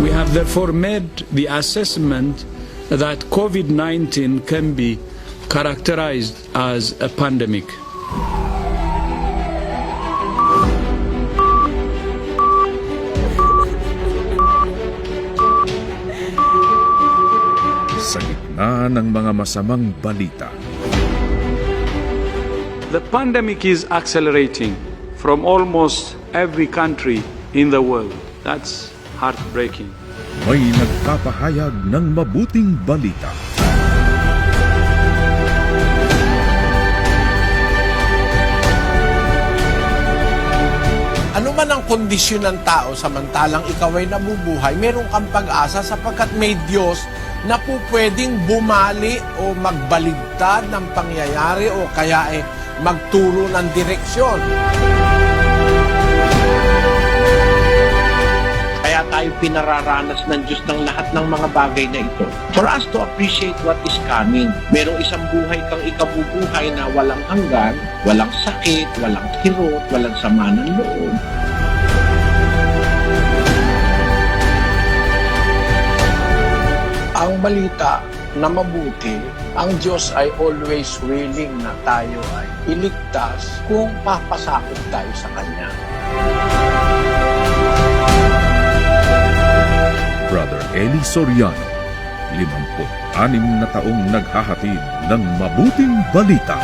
We have therefore made the assessment that COVID-19 can be characterized as a pandemic. Sa gitna ng mga masamang balita, The pandemic is accelerating from almost every country in the world. That's heartbreaking. may nagpapahayag ng mabuting balita. Ano man ang kondisyon ng tao samantalang ikaw ay nabubuhay, meron kang pag-asa sapagkat may Diyos na po pwedeng bumali o magbaligtad ng pangyayari o kaya magturo ng direksyon. Kaya tayo pinararanas ng Diyos ng lahat ng mga bagay na ito. For us to appreciate what is coming. Merong isang buhay kang ikabubuhay na walang hanggan, walang sakit, walang kirot, walang sama ng loob. Ang balita na mabuti, ang Diyos ay always willing na tayo ay iligtas kung papasakop tayo sa Kanya. Brother Eli Soriano, 56 na taong naghahatid ng mabuting balita.